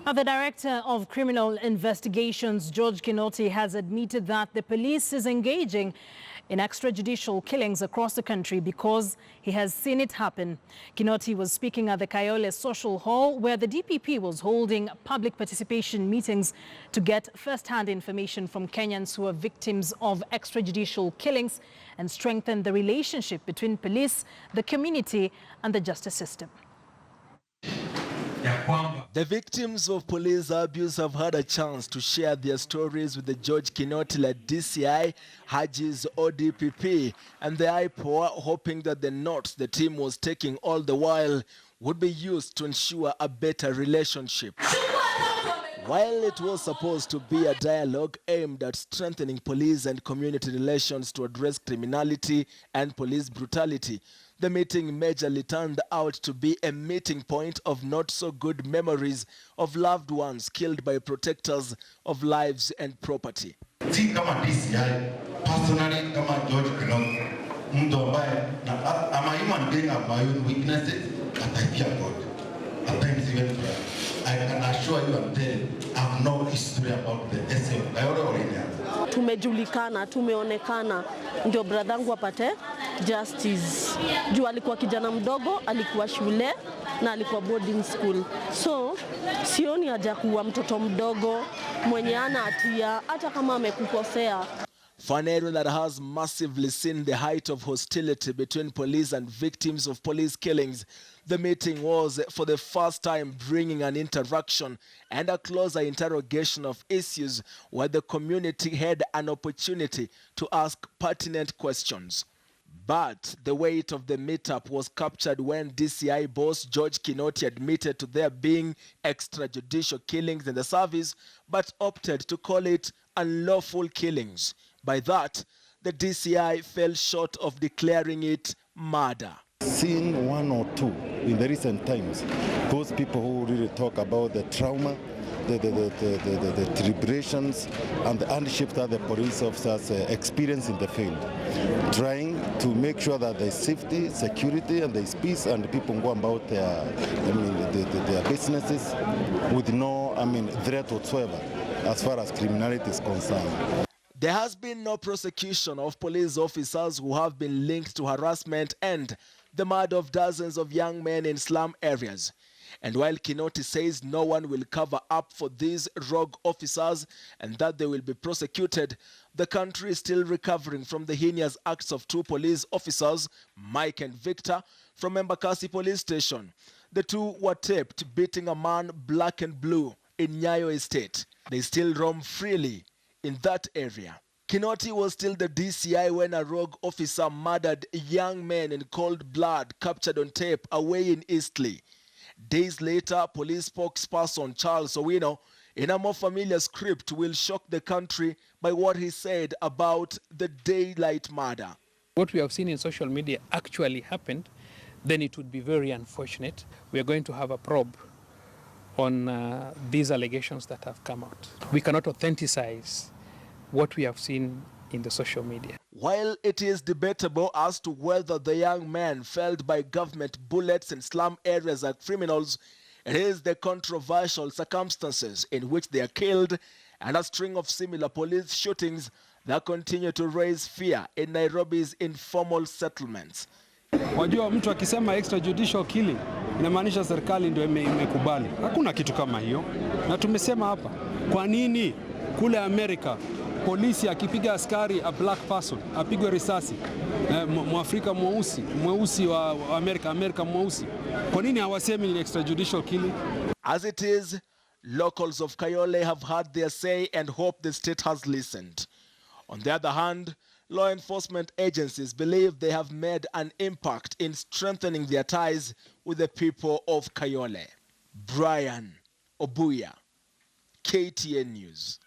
Now, the Director of Criminal Investigations, Judge Kinot, has admitted that the police is engaging in extrajudicial killings across the country because he has seen it happen. Kinot was speaking at the Kayole Social Hall, where the DPP was holding public participation meetings to get first-hand information from Kenyans who are victims of extrajudicial killings and strengthen the relationship between police, the community, and the justice system. The victims of police abuse have had a chance to share their stories with the Judge Kinot-led DCI, Haji's ODPP, and the IPOA, hoping that the notes the team was taking all the while would be used to ensure a better relationship. While it was supposed to be a dialogue aimed at strengthening police and community relations to address criminality and police brutality, the meeting majorly turned out to be a meeting point of not-so-good memories of loved ones killed by protectors of lives and property. Si kama DCI, personally kama Judge Kinot, mtu ambaye ama human being ambayo witnesses ataipia God. At times even prayer. I can assure you and tell I have no history about the essay of Kayole Original. Tumejulikana, tumeonekana, ndio bradhangu apate justice. Juu alikuwa kijana mdogo, alikuwa shule na alikuwa boarding school. So sioni haja kuwa mtoto mdogo mwenye ana hatia hata kama amekukosea. For an area that has massively seen the height of hostility between police and victims of police killings, the meeting was for the first time bringing an interaction and a closer interrogation of issues where the community had an opportunity to ask pertinent questions. But the weight of the meetup was captured when DCI boss Judge Kinot admitted to there being extrajudicial killings in the service, but opted to call it unlawful killings. By that, the DCI fell short of declaring it murder. Seen one or two in the recent times, those people who really talk about the trauma, the tribulations and the hardship that the police officers experience in the field, trying to make sure that there's safety, security, and there's peace, and people go about their businesses with no threat whatsoever as far as criminality is concerned. There has been no prosecution of police officers who have been linked to harassment and the murder of dozens of young men in slum areas. And while Kinot says no one will cover up for these rogue officers and that they will be prosecuted, the country is still recovering from the heinous acts of two police officers, Mike and Victor, from Embakasi police station. The two were taped beating a man black and blue in Nyayo Estate. They still roam freely in that area. Kinot was still the DCI when a rogue officer murdered young men in cold blood, captured on tape away in Eastleigh. Days later, police spokesperson Charles Owino, in a more familiar script, will shock the country by what he said about the daylight murder. What we have seen in social media actually happened, then it would be very unfortunate. We are going to have a probe on these allegations that have come out. We cannot authenticize what we have seen in the social media. While it is debatable as to whether the young men felled by government bullets in slum areas are criminals, it is the controversial circumstances in which they are killed and a string of similar police shootings that continue to raise fear in Nairobi's informal settlements. Wajua mtu akisema extrajudicial killing inamaanisha serikali ndio imekubali. Hakuna kitu kama hiyo. Na tumesema hapa, kwa nini kule Amerika polisi akipiga askari a black person apigwe risasi, Mwafrika mweusi wa Amerika mweusi, kwa nini hawasemi ni extrajudicial killing? As it is, locals of Kayole have had their say and hope the state has listened. On the other hand, law enforcement agencies believe they have made an impact in strengthening their ties with the people of Kayole. Brian Obuya, KTN News.